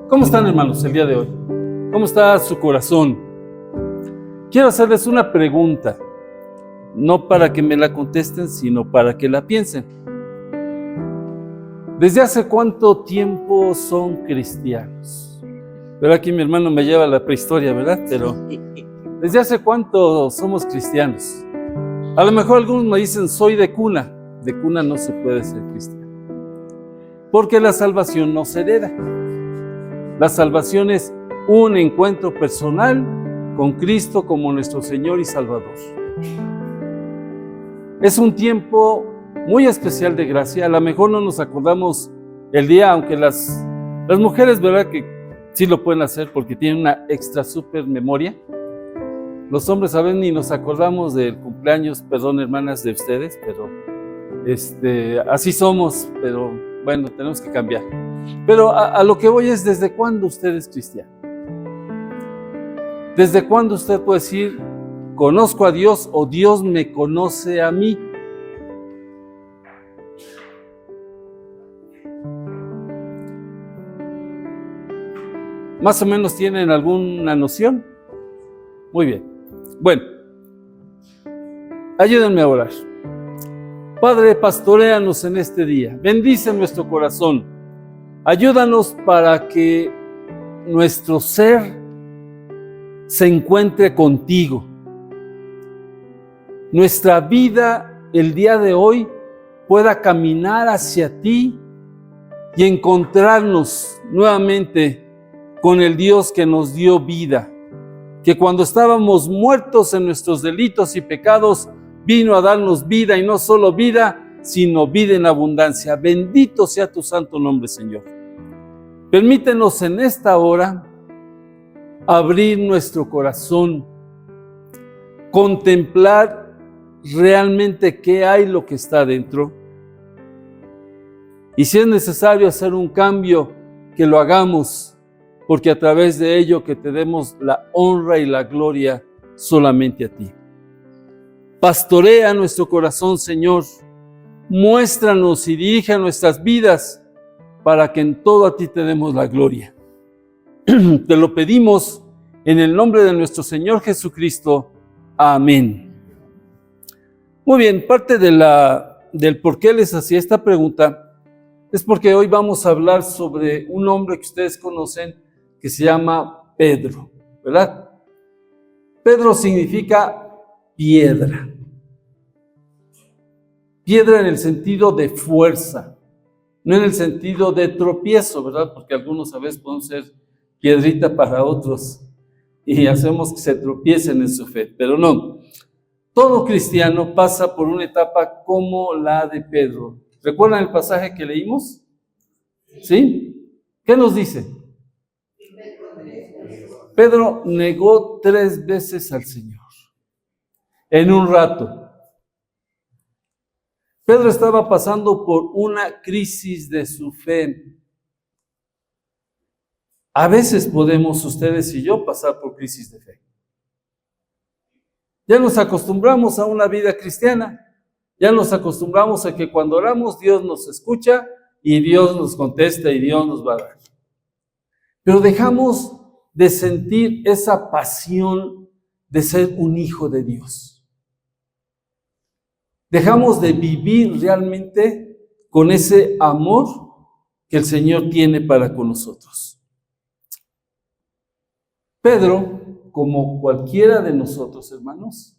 ¿Cómo están, hermanos, el día de hoy? ¿Cómo está su corazón? Quiero hacerles una pregunta, no para que me la contesten, sino para que la piensen. ¿Desde hace cuánto tiempo son cristianos? Pero aquí mi hermano me lleva a la prehistoria, ¿verdad? Pero ¿desde hace cuánto somos cristianos? A lo mejor algunos me dicen, soy de cuna. De cuna no se puede ser cristiano, porque la salvación no se hereda. La salvación es un encuentro personal con Cristo como nuestro Señor y Salvador. Es un tiempo muy especial de gracia. A lo mejor no nos acordamos el día, aunque las mujeres, ¿verdad?, que sí lo pueden hacer porque tienen una extra super memoria. Los hombres, ¿saben? Ni nos acordamos del cumpleaños, perdón, hermanas, de ustedes, pero así somos, pero bueno, tenemos que cambiar. Pero a lo que voy es, ¿desde cuándo usted es cristiano? ¿Desde cuándo usted puede decir, conozco a Dios o Dios me conoce a mí? ¿Más o menos tienen alguna noción? Muy bien. Bueno, ayúdenme a orar. Padre, pastoréanos en este día. Bendice nuestro corazón. Ayúdanos para que nuestro ser se encuentre contigo. Nuestra vida el día de hoy pueda caminar hacia ti y encontrarnos nuevamente con el Dios que nos dio vida, que cuando estábamos muertos en nuestros delitos y pecados, vino a darnos vida, y no solo vida, sino vida en abundancia. Bendito sea tu santo nombre, Señor. Permítenos en esta hora abrir nuestro corazón, contemplar realmente qué hay lo que está dentro, y si es necesario hacer un cambio, que lo hagamos, porque a través de ello que te demos la honra y la gloria solamente a ti. Pastorea nuestro corazón, Señor. Muéstranos y dirige nuestras vidas para que en todo a ti te demos la gloria. Te lo pedimos en el nombre de nuestro Señor Jesucristo. Amén. Muy bien, parte del por qué les hacía esta pregunta es porque hoy vamos a hablar sobre un hombre que ustedes conocen que se llama Pedro, ¿verdad? Pedro significa piedra. Piedra en el sentido de fuerza, no en el sentido de tropiezo, ¿verdad? Porque algunos a veces podemos ser piedrita para otros y hacemos que se tropiecen en su fe, pero no. Todo cristiano pasa por una etapa como la de Pedro. ¿Recuerdan el pasaje que leímos? ¿Sí? ¿Qué nos dice? Pedro negó 3 veces al Señor en un rato. Pedro estaba pasando por una crisis de su fe. A veces podemos ustedes y yo pasar por crisis de fe. Ya nos acostumbramos a una vida cristiana. Ya nos acostumbramos a que cuando oramos Dios nos escucha y Dios nos contesta y Dios nos va a dar. Pero dejamos de sentir esa pasión de ser un hijo de Dios. Dejamos de vivir realmente con ese amor que el Señor tiene para con nosotros. Pedro, como cualquiera de nosotros, hermanos,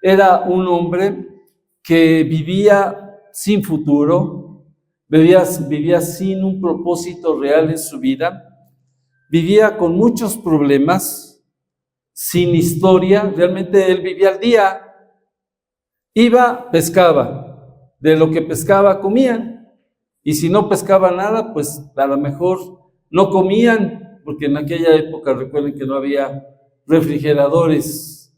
era un hombre que vivía sin futuro, vivía sin un propósito real en su vida, vivía con muchos problemas, sin historia. Realmente él vivía al día. Iba, pescaba, de lo que pescaba comían, y si no pescaba nada, pues a lo mejor no comían, porque en aquella época recuerden que no había refrigeradores.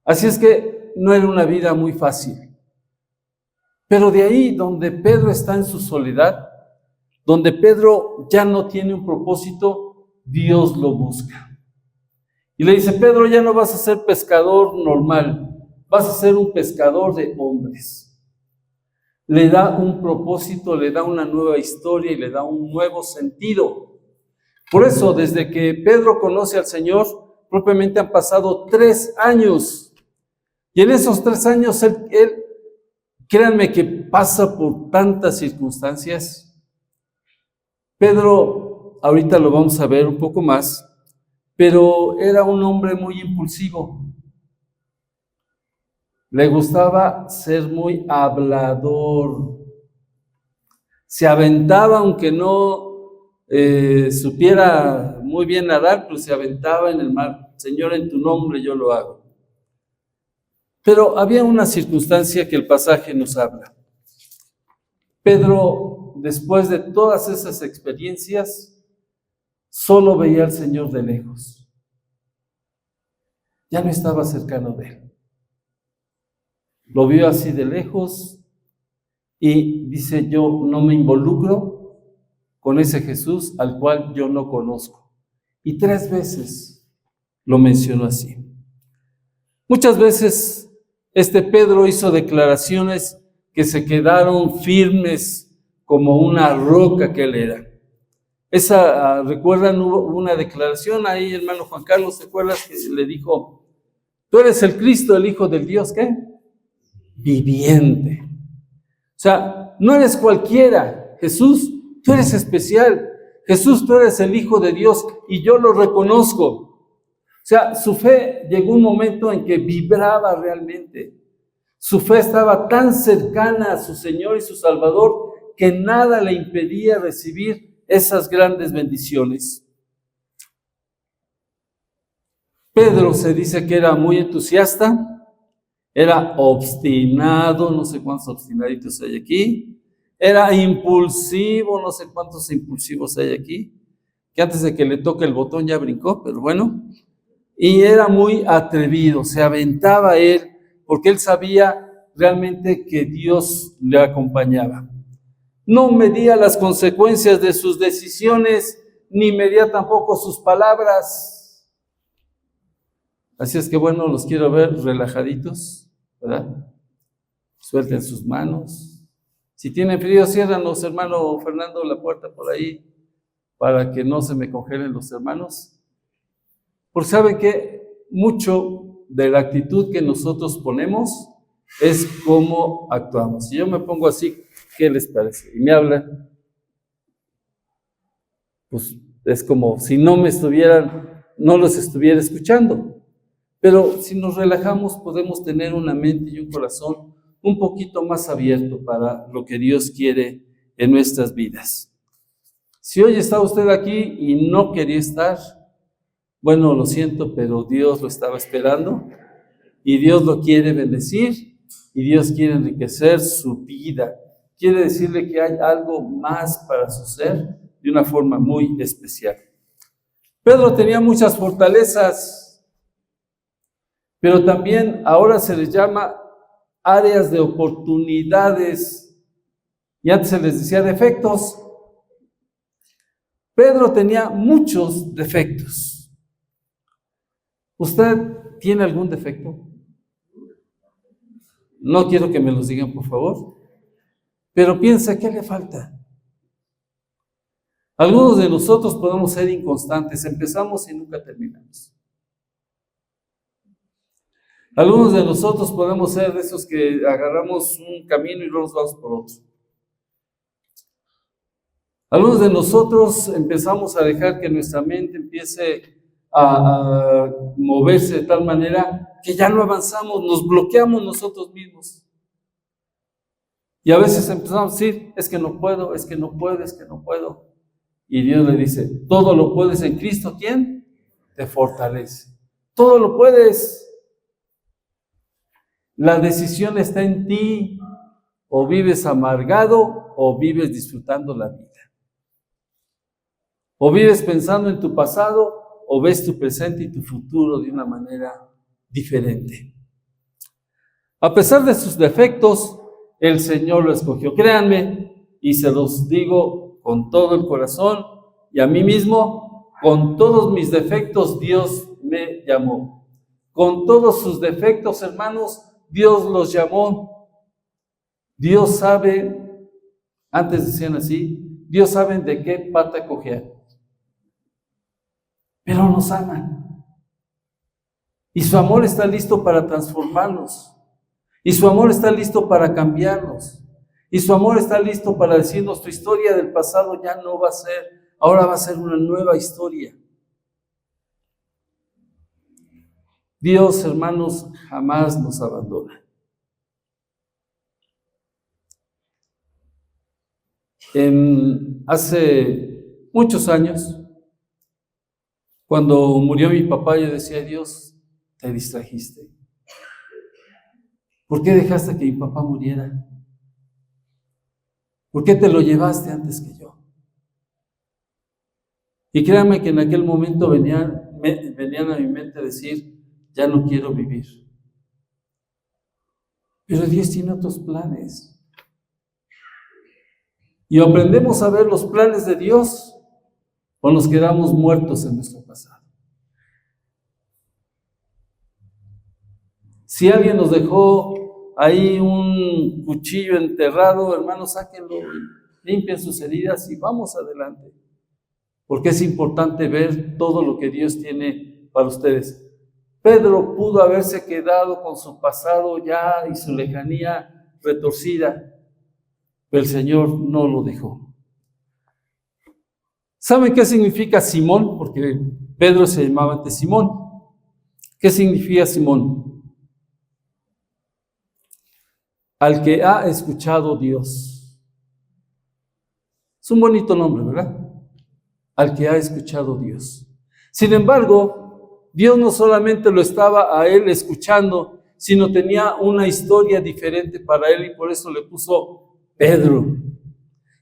Así es que no era una vida muy fácil. Pero de ahí donde Pedro está en su soledad, donde Pedro ya no tiene un propósito, Dios lo busca. Y le dice, Pedro, ya no vas a ser pescador normal, vas a ser un pescador de hombres. Le da un propósito, le da una nueva historia y le da un nuevo sentido. Por eso, desde que Pedro conoce al Señor, propiamente han pasado 3 años. Y en esos 3 años, él, créanme que pasa por tantas circunstancias. Pedro, ahorita lo vamos a ver un poco más, pero era un hombre muy impulsivo. Le gustaba ser muy hablador. Se aventaba, aunque no supiera muy bien nadar, pues se aventaba en el mar. Señor, en tu nombre yo lo hago. Pero había una circunstancia que el pasaje nos habla. Pedro, después de todas esas experiencias, solo veía al Señor de lejos. Ya no estaba cercano de él. Lo vio así de lejos y dice, yo no me involucro con ese Jesús al cual yo no conozco. Y 3 veces lo mencionó así. Muchas veces Pedro hizo declaraciones que se quedaron firmes como una roca que él era. ¿Recuerdan? Hubo una declaración ahí, hermano Juan Carlos, ¿te acuerdas que le dijo, tú eres el Cristo, el Hijo del Dios, ¿qué? Viviente. O sea, no eres cualquiera. Jesús, tú eres especial. Jesús, tú eres el Hijo de Dios y yo lo reconozco. O sea, su fe llegó un momento en que vibraba realmente. Su fe estaba tan cercana a su Señor y su Salvador que nada le impedía recibir esas grandes bendiciones. Pedro se dice que era muy entusiasta, era obstinado, no sé cuántos obstinaditos hay aquí, era impulsivo, no sé cuántos impulsivos hay aquí, que antes de que le toque el botón ya brincó, pero bueno, y era muy atrevido, se aventaba él, porque él sabía realmente que Dios le acompañaba. No medía las consecuencias de sus decisiones, ni medía tampoco sus palabras. Así es que bueno, los quiero ver relajaditos, ¿verdad? Suelten sus manos. Si tienen frío, ciérranos, hermano Fernando, la puerta por ahí, para que no se me congelen los hermanos. Porque saben que mucho de la actitud que nosotros ponemos es cómo actuamos. Si yo me pongo así, ¿qué les parece? Y me hablan, pues es como si no los estuviera escuchando. Pero si nos relajamos, podemos tener una mente y un corazón un poquito más abierto para lo que Dios quiere en nuestras vidas. Si hoy está usted aquí y no quería estar, bueno, lo siento, pero Dios lo estaba esperando y Dios lo quiere bendecir y Dios quiere enriquecer su vida. Quiere decirle que hay algo más para su ser de una forma muy especial. Pedro tenía muchas fortalezas, pero también ahora se les llama áreas de oportunidades, y antes se les decía defectos. Pedro tenía muchos defectos. ¿Usted tiene algún defecto? No quiero que me los digan, por favor, pero piensa, ¿qué le falta? Algunos de nosotros podemos ser inconstantes, empezamos y nunca terminamos. Algunos de nosotros podemos ser de esos que agarramos un camino y luego nos vamos por otro. Algunos de nosotros empezamos a dejar que nuestra mente empiece a moverse de tal manera que ya no avanzamos, nos bloqueamos nosotros mismos. Y a veces empezamos a decir, es que no puedo, es que no puedo, es que no puedo. Y Dios le dice, todo lo puedes en Cristo, ¿quién? Te fortalece. Todo lo puedes. La decisión está en ti, o vives amargado o vives disfrutando la vida. O vives pensando en tu pasado o ves tu presente y tu futuro de una manera diferente. A pesar de sus defectos, el Señor lo escogió. Créanme, y se los digo con todo el corazón y a mí mismo, con todos mis defectos Dios me llamó. Con todos sus defectos, hermanos, Dios los llamó. Dios sabe, antes decían así, Dios sabe de qué pata cojear. pero nos ama. Y su amor está listo para transformarnos. Y su amor está listo para cambiarnos. Y su amor está listo para decirnos, tu historia del pasado ya no va a ser, ahora va a ser una nueva historia. Dios, hermanos, jamás nos abandona. Hace muchos años, cuando murió mi papá, yo decía, Dios, te distrajiste. ¿Por qué dejaste que mi papá muriera? ¿Por qué te lo llevaste antes que yo? Y créanme que en aquel momento venían a mi mente decir, ya no quiero vivir. Pero Dios tiene otros planes. Y aprendemos a ver los planes de Dios o nos quedamos muertos en nuestro pasado. Si alguien nos dejó ahí un cuchillo enterrado, hermanos, sáquenlo, limpien sus heridas y vamos adelante. Porque es importante ver todo lo que Dios tiene para ustedes. Pedro pudo haberse quedado con su pasado ya y su lejanía retorcida, pero el Señor no lo dejó. ¿Saben qué significa Simón? Porque Pedro se llamaba antes Simón. ¿Qué significa Simón? Al que ha escuchado Dios. Es un bonito nombre, ¿verdad? Al que ha escuchado Dios. Sin embargo, Dios no solamente lo estaba a él escuchando, sino tenía una historia diferente para él y por eso le puso Pedro.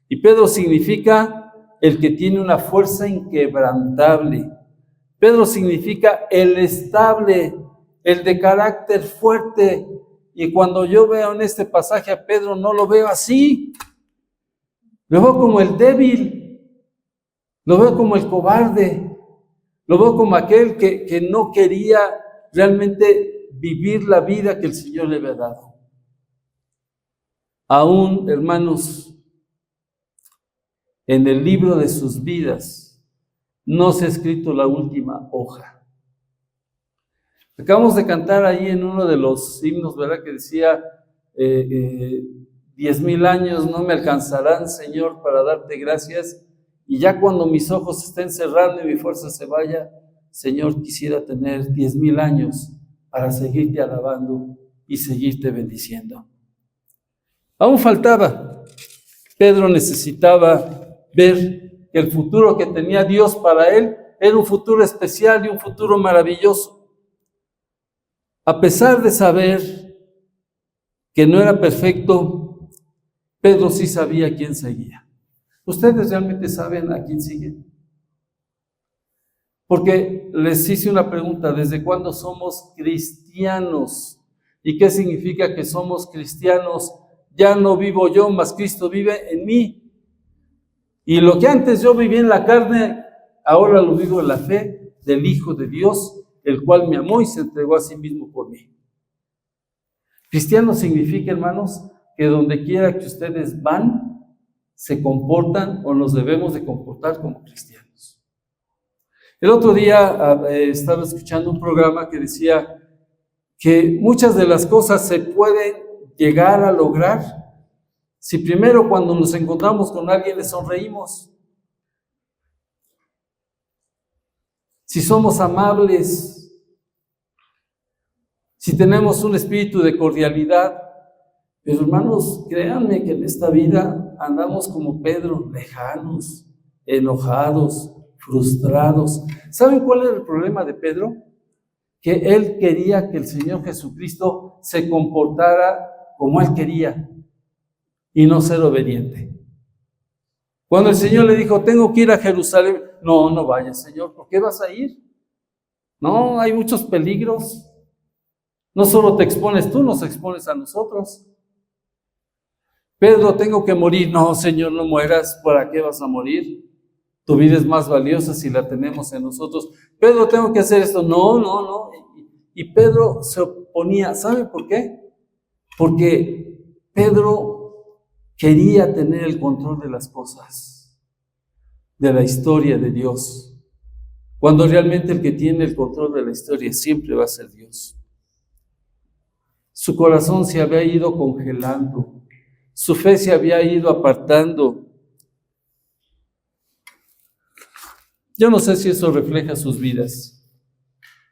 Y Pedro significa el que tiene una fuerza inquebrantable. Pedro significa el estable, el de carácter fuerte. Y cuando yo veo en este pasaje a Pedro, no lo veo así. Lo veo como el débil, lo veo como el cobarde, lo veo como aquel que no quería realmente vivir la vida que el Señor le había dado. Aún, hermanos, en el libro de sus vidas no se ha escrito la última hoja. Acabamos de cantar ahí en uno de los himnos, ¿verdad? Que decía, 10,000 años no me alcanzarán, Señor, para darte gracias. Y ya cuando mis ojos estén cerrando y mi fuerza se vaya, Señor, quisiera tener 10,000 años para seguirte alabando y seguirte bendiciendo. Aún faltaba. Pedro necesitaba ver que el futuro que tenía Dios para él era un futuro especial y un futuro maravilloso. A pesar de saber que no era perfecto, Pedro sí sabía a quién seguía. ¿Ustedes realmente saben a quién siguen? Porque les hice una pregunta, ¿desde cuándo somos cristianos? ¿Y qué significa que somos cristianos? Ya no vivo yo, mas Cristo vive en mí. Y lo que antes yo vivía en la carne, ahora lo vivo en la fe del Hijo de Dios, el cual me amó y se entregó a sí mismo por mí. Cristiano significa, hermanos, que donde quiera que ustedes van, se comportan o nos debemos de comportar como cristianos. El otro día estaba escuchando un programa que decía que muchas de las cosas se pueden llegar a lograr si primero cuando nos encontramos con alguien le sonreímos, si somos amables, si tenemos un espíritu de cordialidad. Pero hermanos, créanme que en esta vida andamos como Pedro, lejanos, enojados, frustrados. ¿Saben cuál era el problema de Pedro? Que él quería que el Señor Jesucristo se comportara como él quería y no ser obediente. Cuando el Señor le dijo, tengo que ir a Jerusalén, no vayas, Señor, ¿por qué vas a ir? No, hay muchos peligros. No solo te expones tú, nos expones a nosotros. Pedro, tengo que morir. No, Señor, no mueras. ¿Para qué vas a morir? Tu vida es más valiosa si la tenemos en nosotros. Pedro, tengo que hacer esto. No. Y Pedro se oponía. ¿Sabe por qué? Porque Pedro quería tener el control de las cosas, de la historia de Dios. cuando realmente el que tiene el control de la historia siempre va a ser Dios. Su corazón se había ido congelando, su fe se había ido apartando. Yo no sé si eso refleja sus vidas,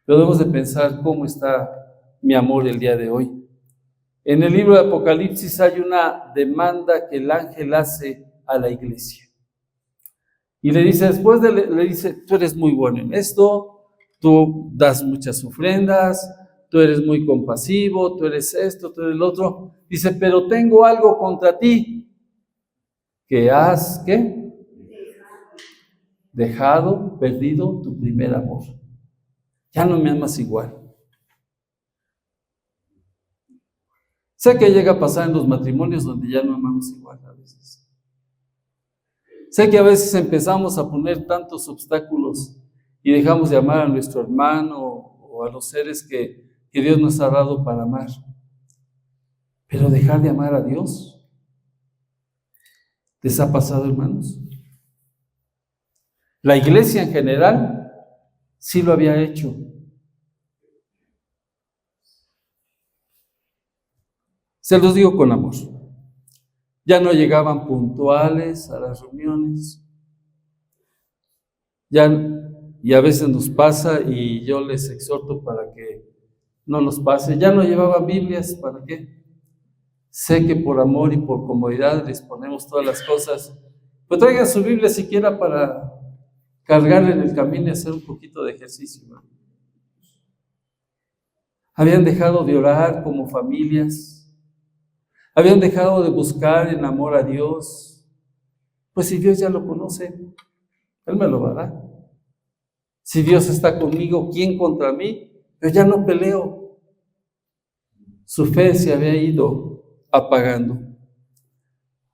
pero debemos de pensar cómo está mi amor el día de hoy. En el libro de Apocalipsis hay una demanda que el ángel hace a la iglesia. Y le dice, le dice, tú eres muy bueno en esto, tú das muchas ofrendas, tú eres muy compasivo, tú eres esto, tú eres lo otro. Dice, pero tengo algo contra ti, que has, ¿qué? Dejado, perdido tu primer amor. Ya no me amas igual. Sé que llega a pasar en los matrimonios donde ya no amamos igual a veces. Sé que a veces empezamos a poner tantos obstáculos y dejamos de amar a nuestro hermano o a los seres que Dios nos ha dado para amar. Pero dejar de amar a Dios, ¿les ha pasado, hermanos? La iglesia en general sí lo había hecho. Se los digo con amor. Ya no llegaban puntuales a las reuniones. Y a veces nos pasa, y yo les exhorto para que no nos pase. Ya no llevaban Biblias, ¿para qué? Sé que por amor y por comodidad les ponemos todas las cosas. Pues traigan su Biblia siquiera para cargarla en el camino y hacer un poquito de ejercicio, ¿no? Habían dejado de orar como familias. Habían dejado de buscar en amor a Dios. Pues si Dios ya lo conoce, Él me lo va a dar. Si Dios está conmigo, ¿quién contra mí? Yo ya no peleo. Su fe se había ido apagando.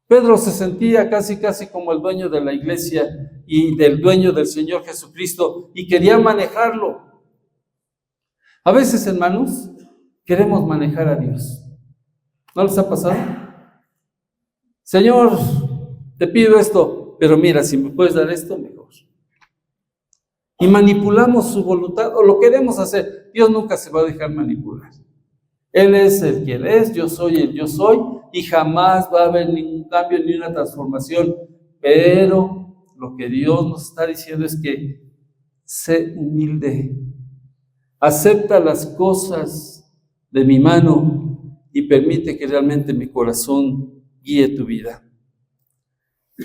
Pedro se sentía casi como el dueño de la iglesia y del dueño del Señor Jesucristo y quería manejarlo. A veces, hermanos, queremos manejar a Dios. ¿No les ha pasado? Señor, te pido esto, pero mira, si me puedes dar esto, mejor. Y manipulamos su voluntad, o lo queremos hacer. Dios nunca se va a dejar manipular. Él es el que Él es, yo soy el yo soy, y jamás va a haber ningún cambio ni una transformación. Pero lo que Dios nos está diciendo es que sé humilde, acepta las cosas de mi mano y permite que realmente mi corazón guíe tu vida.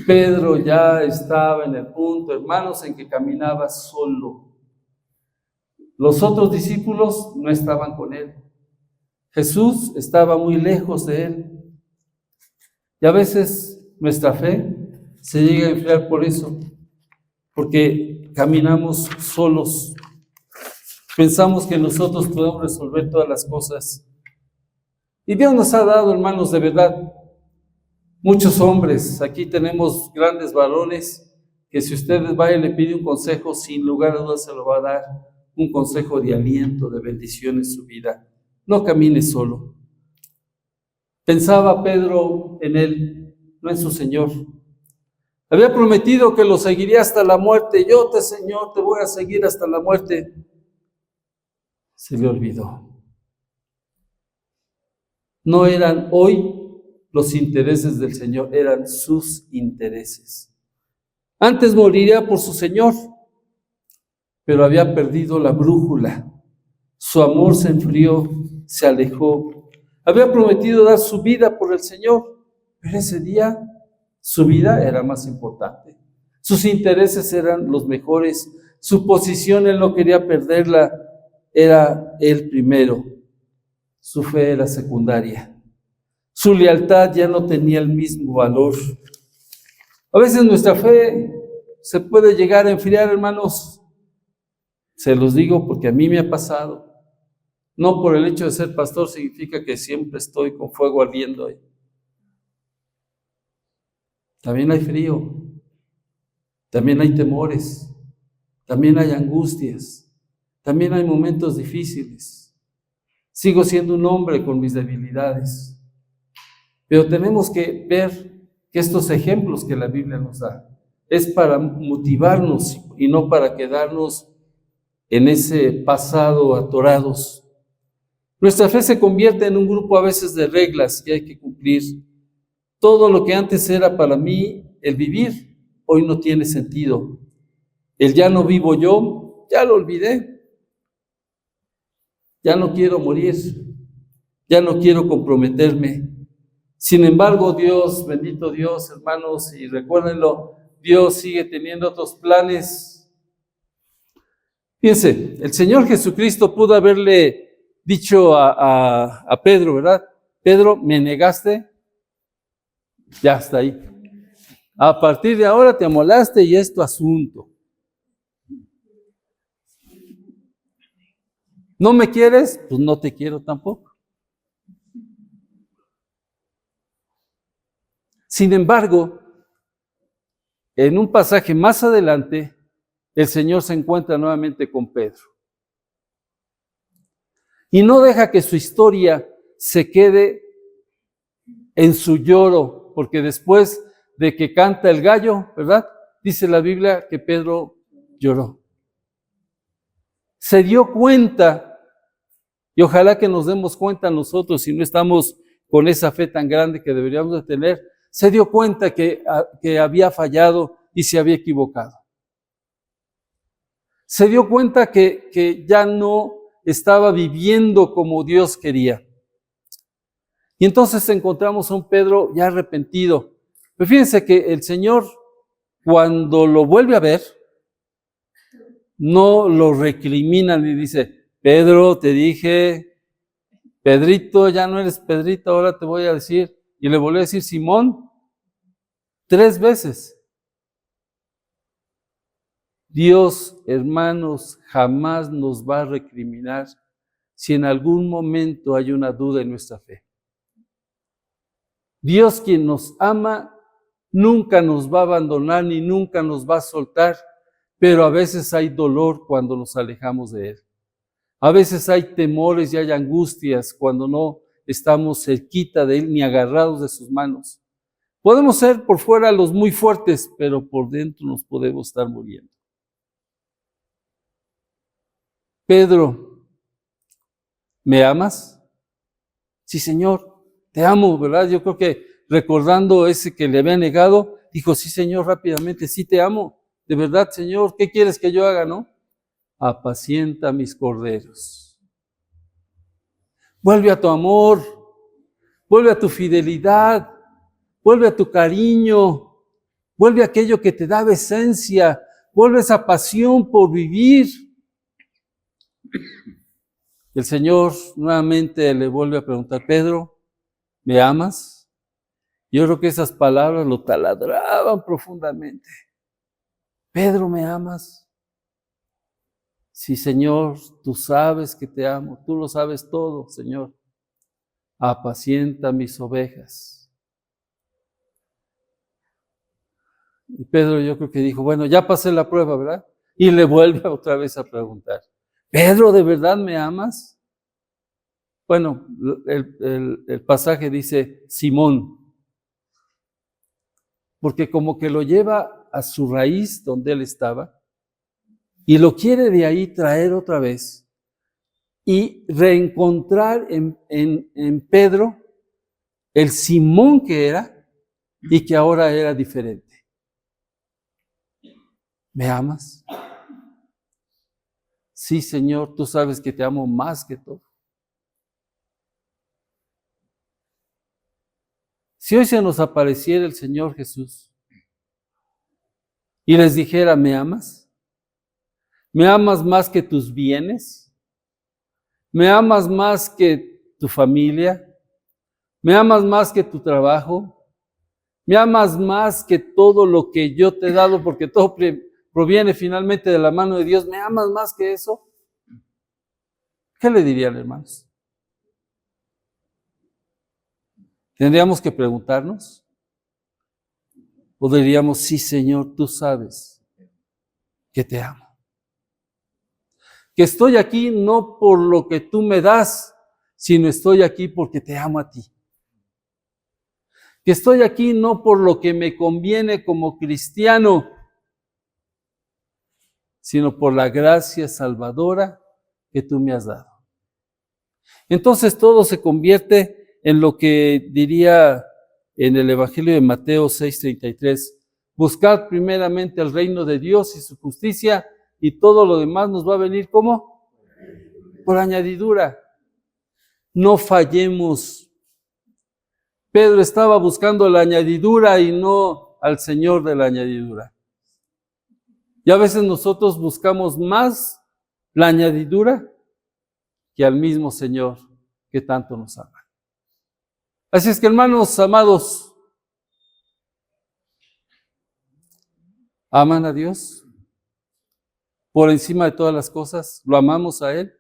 Pedro ya estaba en el punto, hermanos, en que caminaba solo. Los otros discípulos no estaban con él. Jesús estaba muy lejos de él. Y a veces nuestra fe se llega a enfriar por eso, porque caminamos solos. Pensamos que nosotros podemos resolver todas las cosas. Y Dios nos ha dado, hermanos, de verdad, muchos hombres. Aquí tenemos grandes varones que si ustedes vayan y le piden un consejo, sin lugar a dudas se lo va a dar. Un consejo de aliento, de bendición en su vida. No camine solo. Pensaba Pedro en él, no en su Señor. Había prometido que lo seguiría hasta la muerte. Yo, Señor, te voy a seguir hasta la muerte. Se le olvidó. No eran hoy los intereses del Señor, eran sus intereses. Antes moriría por su Señor, pero había perdido la brújula. Su amor se enfrió, se alejó. Había prometido dar su vida por el Señor, pero ese día su vida era más importante. Sus intereses eran los mejores. Su posición, él no quería perderla, era él primero. Su fe era secundaria. Su lealtad ya no tenía el mismo valor. A veces nuestra fe se puede llegar a enfriar, hermanos. Se los digo porque a mí me ha pasado. No por el hecho de ser pastor significa que siempre estoy con fuego ardiendo ahí. También hay frío, también hay temores, también hay angustias, también hay momentos difíciles. Sigo siendo un hombre con mis debilidades. Pero tenemos que ver que estos ejemplos que la Biblia nos da es para motivarnos y no para quedarnos en ese pasado atorados. Nuestra fe se convierte en un grupo a veces de reglas que hay que cumplir. Todo lo que antes era para mí el vivir, hoy no tiene sentido. El ya no vivo yo, ya lo olvidé. Ya no quiero morir, ya no quiero comprometerme. Sin embargo, Dios, bendito Dios, hermanos, y recuérdenlo, Dios sigue teniendo otros planes. Fíjense, el Señor Jesucristo pudo haberle dicho a Pedro, ¿verdad? Pedro, ¿me negaste? Ya está ahí. A partir de ahora te amolaste y es tu asunto. ¿No me quieres? Pues no te quiero tampoco. Sin embargo, en un pasaje más adelante, el Señor se encuentra nuevamente con Pedro. Y no deja que su historia se quede en su lloro, porque después de que canta el gallo, ¿verdad? Dice la Biblia que Pedro lloró. Se dio cuenta, y ojalá que nos demos cuenta nosotros, si no estamos con esa fe tan grande que deberíamos de tener, se dio cuenta que había fallado y se había equivocado. Se dio cuenta que ya no estaba viviendo como Dios quería. Y entonces encontramos a un Pedro ya arrepentido. Pero fíjense que el Señor, cuando lo vuelve a ver, no lo recrimina ni dice, Pedro, te dije, Pedrito, ya no eres Pedrito, ahora te voy a decir. Y le volvió a decir, Simón, 3 veces. Dios, hermanos, jamás nos va a recriminar si en algún momento hay una duda en nuestra fe. Dios, quien nos ama, nunca nos va a abandonar ni nunca nos va a soltar, pero a veces hay dolor cuando nos alejamos de Él. A veces hay temores y hay angustias cuando no estamos cerquita de Él ni agarrados de sus manos. Podemos ser por fuera los muy fuertes, pero por dentro nos podemos estar muriendo. Pedro, ¿me amas? Sí, Señor, te amo, ¿verdad? Yo creo que recordando ese que le había negado, dijo, sí, Señor, rápidamente, sí te amo. De verdad, Señor, ¿qué quieres que yo haga, no? Apacienta mis corderos. Vuelve a tu amor, vuelve a tu fidelidad, vuelve a tu cariño, vuelve a aquello que te daba esencia, vuelve a esa pasión por vivir. El Señor nuevamente le vuelve a preguntar, Pedro, ¿me amas? Yo creo que esas palabras lo taladraban profundamente. Pedro, ¿me amas? Sí, Señor, tú sabes que te amo, tú lo sabes todo, Señor. Apacienta mis ovejas. Y Pedro yo creo que dijo, bueno, ya pasé la prueba, ¿verdad? Y le vuelve otra vez a preguntar, Pedro, ¿de verdad me amas? Bueno, el pasaje dice Simón, porque como que lo lleva a su raíz donde él estaba y lo quiere de ahí traer otra vez y reencontrar en Pedro el Simón que era y que ahora era diferente. ¿Me amas? Sí, Señor, tú sabes que te amo más que todo. Si hoy se nos apareciera el Señor Jesús y les dijera, ¿me amas? ¿Me amas más que tus bienes? ¿Me amas más que tu familia? ¿Me amas más que tu trabajo? ¿Me amas más que todo lo que yo te he dado? Porque todo proviene finalmente de la mano de Dios. ¿Me amas más que eso? ¿Qué le dirían, hermanos? ¿Tendríamos que preguntarnos? ¿O diríamos, sí, Señor, tú sabes que te amo? Que estoy aquí no por lo que tú me das, sino estoy aquí porque te amo a ti. Que estoy aquí no por lo que me conviene como cristiano, sino por la gracia salvadora que tú me has dado. Entonces todo se convierte en lo que diría en el Evangelio de Mateo 6:33, buscad primeramente el reino de Dios y su justicia, y todo lo demás nos va a venir ¿cómo? Por añadidura. No fallemos. Pedro estaba buscando la añadidura y no al Señor de la añadidura. Y a veces nosotros buscamos más la añadidura que al mismo Señor que tanto nos ama. Así es que, hermanos amados, ¿aman a Dios por encima de todas las cosas? ¿Lo amamos a Él?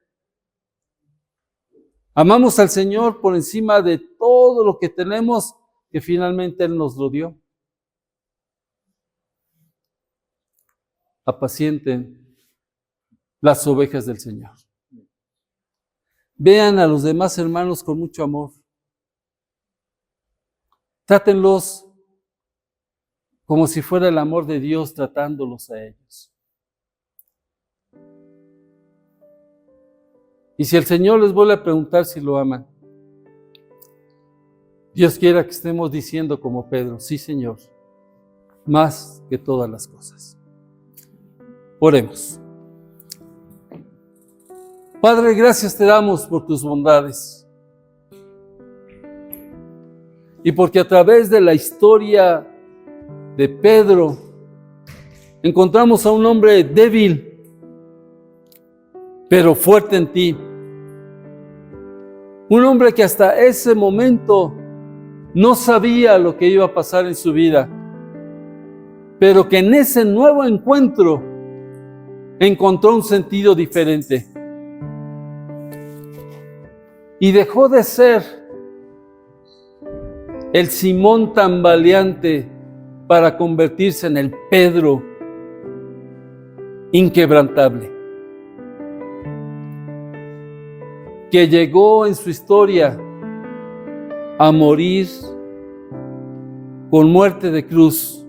¿Amamos al Señor por encima de todo lo que tenemos que finalmente Él nos lo dio? Apacienten las ovejas del Señor. Vean a los demás hermanos con mucho amor. Trátenlos como si fuera el amor de Dios tratándolos a ellos. Y si el Señor les vuelve a preguntar si lo aman, Dios quiera que estemos diciendo como Pedro, sí, Señor, más que todas las cosas. Oremos. Padre, gracias te damos por tus bondades. Y porque a través de la historia de Pedro encontramos a un hombre débil, pero fuerte en ti. Un hombre que hasta ese momento no sabía lo que iba a pasar en su vida, pero que en ese nuevo encuentro encontró un sentido diferente. Y dejó de ser el Simón tambaleante para convertirse en el Pedro inquebrantable, que llegó en su historia a morir con muerte de cruz.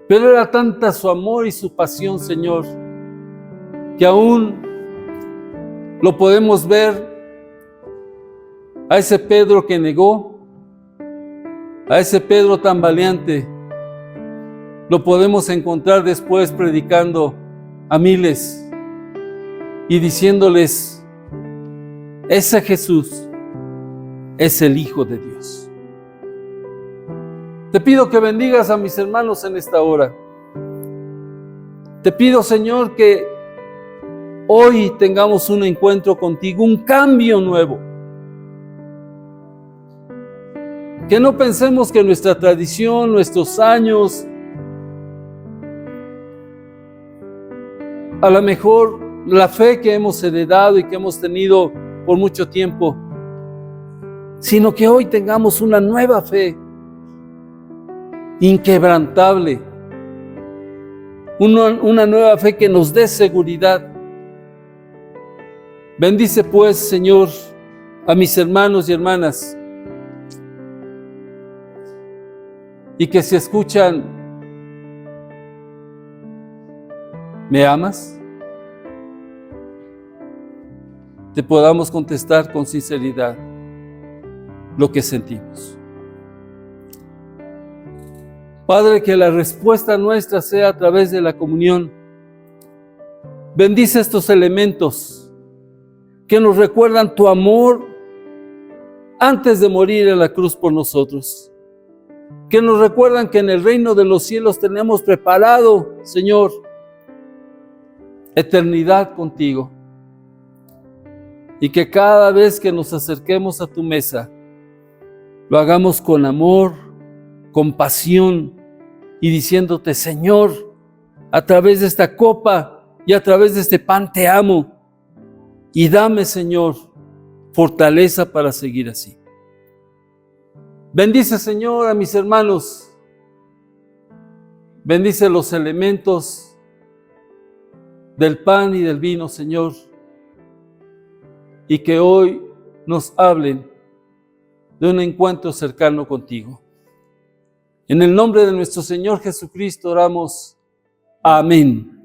Pero era tanta su amor y su pasión, Señor, que aún lo podemos ver a ese Pedro que negó, a ese Pedro tan valiente, lo podemos encontrar después predicando a miles y diciéndoles, ese Jesús es el Hijo de Dios. Te pido que bendigas a mis hermanos en esta hora. Te pido, Señor, que hoy tengamos un encuentro contigo, un cambio nuevo. Que no pensemos que nuestra tradición, nuestros años, a lo mejor la fe que hemos heredado y que hemos tenido por mucho tiempo, sino que hoy tengamos una nueva fe, inquebrantable, una nueva fe que nos dé seguridad. Bendice pues, Señor, a mis hermanos y hermanas, y que si escuchan, ¿me amas?, te podamos contestar con sinceridad lo que sentimos. Padre, que la respuesta nuestra sea a través de la comunión. Bendice estos elementos que nos recuerdan tu amor antes de morir en la cruz por nosotros. Que nos recuerdan que en el reino de los cielos tenemos preparado, Señor, eternidad contigo. Y que cada vez que nos acerquemos a tu mesa, lo hagamos con amor, con pasión, y diciéndote, Señor, a través de esta copa y a través de este pan te amo, y dame, Señor, fortaleza para seguir así. Bendice, Señor, a mis hermanos, bendice los elementos del pan y del vino, Señor, y que hoy nos hablen de un encuentro cercano contigo. En el nombre de nuestro Señor Jesucristo oramos. Amén.